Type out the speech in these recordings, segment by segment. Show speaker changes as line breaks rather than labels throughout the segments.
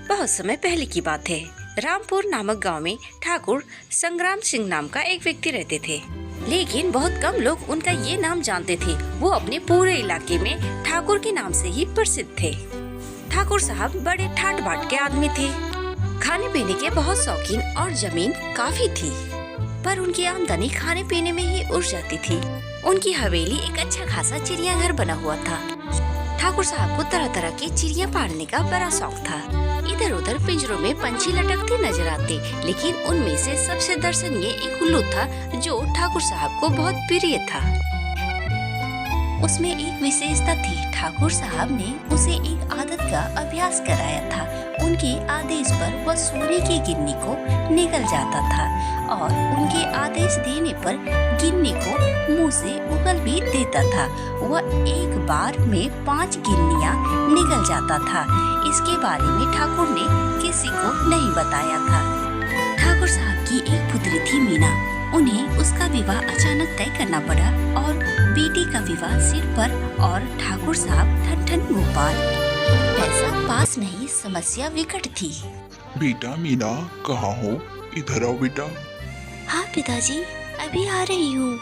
बहुत समय पहले की बात है। रामपुर नामक गांव में ठाकुर संग्राम सिंह नाम का एक व्यक्ति रहते थे, लेकिन बहुत कम लोग उनका ये नाम जानते थे। वो अपने पूरे इलाके में ठाकुर के नाम से ही प्रसिद्ध थे। ठाकुर साहब बड़े ठाट बाट के आदमी थे। खाने पीने के बहुत शौकीन और जमीन काफी थी, पर उनकी आमदनी खाने पीने में ही उड़ जाती थी। उनकी हवेली एक अच्छा खासा चिड़ियाघर बना हुआ था। ठाकुर साहब को तरह तरह की चिड़िया पालने का बड़ा शौक था। इधर उधर पिंजरों में पंछी लटकते नजर आते, लेकिन उनमें से सबसे दर्शनीय एक उल्लू था जो ठाकुर साहब को बहुत प्रिय था। उसमें एक विशेषता थी। ठाकुर साहब ने उसे एक आदत का अभ्यास कराया था। उनके आदेश पर वह सोने की गिन्नी को निगल जाता था और उनके आदेश देने पर गिन्नी को मुंह से उगल भी देता था। वह एक बार में 5 गिन्नियां निगल जाता था। इसके बारे में ठाकुर ने किसी को नहीं बताया था। ठाकुर साहब की एक पुत्री थी मीना। उन्हें उसका विवाह अचानक तय करना पड़ा और बेटी का विवाह सिर पर और ठाकुर साहब ठन भोपाल। पैसा पास नहीं, समस्या विकट थी।
बेटा मीना, कहाँ हो? इधर आओ बेटा।
हाँ पिताजी, अभी आ रही हूँ।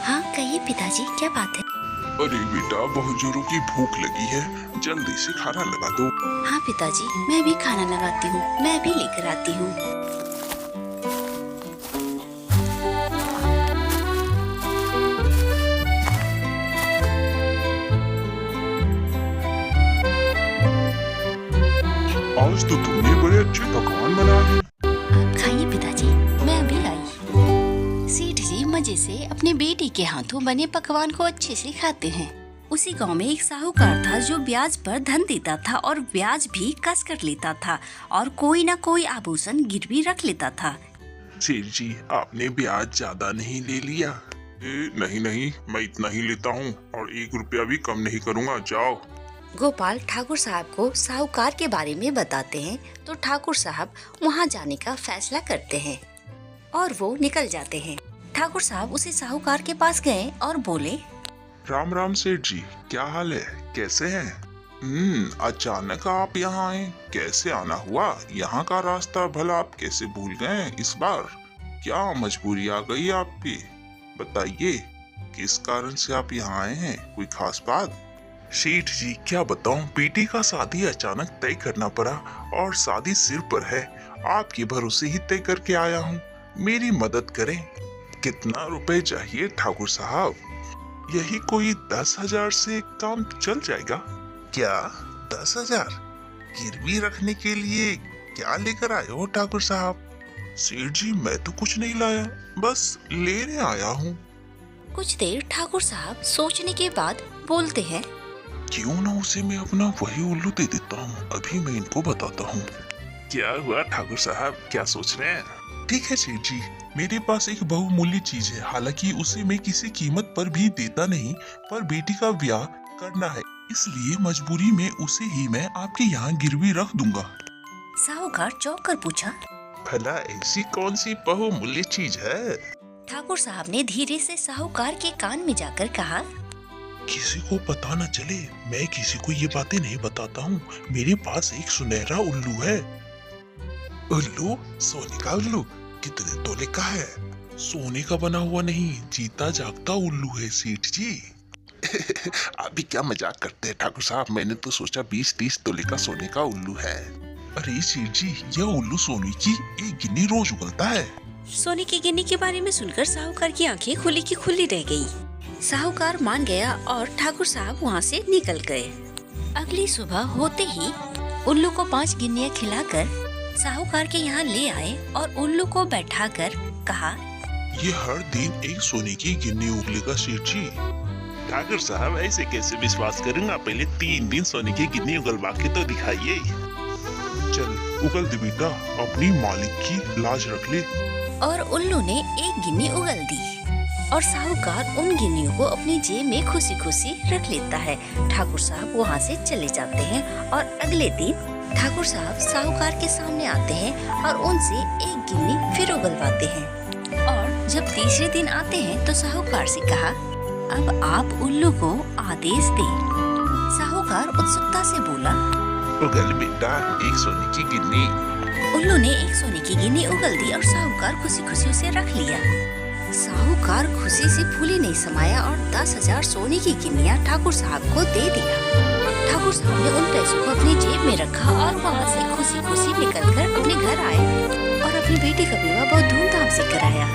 हाँ कहिए पिताजी, क्या बात है?
अरे बेटा, बहुत जोरों की भूख लगी है, जल्दी से खाना लगा दो।
हाँ पिताजी, मैं भी खाना लगाती हूँ, मैं भी लेकर आती हूँ।
आज तो तुमने बड़े अच्छे पकवान बनाए।
आप खाइए पिताजी, मैं अभी लाई। सेठ जी मजे से अपने बेटी के हाथों बने पकवान को अच्छे से खाते हैं। उसी गांव में एक साहूकार था जो ब्याज पर धन देता था और ब्याज भी कस कर लेता था और कोई न कोई आभूषण गिरवी रख लेता था।
सेठ जी, आपने ब्याज ज्यादा नहीं ले लिया? नहीं, मैं इतना ही लेता हूँ और 1 रुपया भी कम नहीं करूँगा। जाओ।
गोपाल ठाकुर साहब को साहूकार के बारे में बताते हैं तो ठाकुर साहब वहाँ जाने का फैसला करते हैं और वो निकल जाते हैं। ठाकुर साहब उसी साहूकार के पास गए और बोले,
राम राम सेठ जी, क्या हाल है? कैसे हैं? अचानक आप यहाँ आए, कैसे आना हुआ? यहाँ का रास्ता भला आप कैसे भूल गए इस बार? क्या मजबूरी आ गई आपकी? बताइए, किस कारण से आप यहाँ आए हैं? कोई खास बात? सेठ जी, क्या बताऊं, बेटी का शादी अचानक तय करना पड़ा और शादी सिर पर है। आपके भरोसे ही तय करके आया हूँ, मेरी मदद करें। कितना रुपए चाहिए ठाकुर साहब? यही कोई 10,000 से काम चल जाएगा क्या? 10,000 गिरवी रखने के लिए क्या लेकर आए हो ठाकुर साहब? सेठ जी, मैं तो कुछ नहीं लाया, बस लेने आया हूँ।
कुछ देर ठाकुर साहब सोचने के बाद बोलते हैं,
क्यों ना उसे मैं अपना वही उल्लू दे देता हूँ, अभी मैं इनको बताता हूँ। क्या हुआ ठाकुर साहब, क्या सोच रहे हैं? ठीक है सेठ जी, मेरे पास एक बहुमूल्य चीज है, हालांकि उसे मैं किसी कीमत पर भी देता नहीं, पर बेटी का ब्याह करना है, इसलिए मजबूरी में उसे ही मैं आपके यहाँ गिरवी रख दूंगा।
साहूकार चौंक कर पूछा,
भला ऐसी कौन सी बहुमूल्य चीज है?
ठाकुर साहब ने धीरे से साहूकार के कान में जाकर कहा,
किसी को पता न चले, मैं किसी को ये बातें नहीं बताता हूँ। मेरे पास एक सुनहरा उल्लू है। उल्लू? सोने का उल्लू? कितने तोले का है? सोने का बना हुआ नहीं, जीता जागता उल्लू है सेठ जी। आप भी क्या मजाक करते हैं ठाकुर साहब, मैंने तो सोचा 20-30 तोले का सोने का उल्लू है। अरे सेठ जी, यह उल्लू सोने की एक गिन्नी रोज उगलता है।
सोने की गिन्नी के बारे में सुनकर साहूकार की आंखें खुली की खुली रह गई। साहूकार मान गया और ठाकुर साहब वहाँ से निकल गए। अगली सुबह होते ही उल्लू को 5 गिन्नियाँ खिलाकर साहूकार के यहाँ ले आए और उल्लू को बैठाकर कहा,
ये हर दिन एक सोने की गिन्नी उगलेगा सेठ जी। ठाकुर साहब, ऐसे कैसे विश्वास करूंगा? पहले 3 दिन सोने की गिन्नी उगलवा के तो दिखाइए। चल उगल दे बेटा, अपनी मालिक की लाज रख ले।
और उल्लू ने एक गिन्नी उगल दी और साहूकार उन गिन्नियों को अपनी जेब में खुशी खुशी रख लेता है। ठाकुर साहब वहाँ से चले जाते हैं और अगले दिन ठाकुर साहब साहूकार के सामने आते हैं और उनसे एक गिन्नी फिर उगलवाते हैं। और जब तीसरे दिन आते हैं तो साहूकार से कहा, अब आप उल्लू को आदेश दे। साहूकार उत्सुकता से बोला।
उगल बेटा, एक सोने की गिन्नी।
उल्लू ने एक सोने की गिन्नी उगल दी और साहूकार खुशी खुशी उसे रख लिया। साहूकार खुशी से फूले नहीं समाया और 10,000 सोने की गिन्नियां ठाकुर साहब को दे दिया। ठाकुर साहब ने उन पैसों को अपनी जेब में रखा और वहाँ से खुशी खुशी निकलकर अपने घर आए और अपनी बेटी का विवाह बहुत धूमधाम से कराया।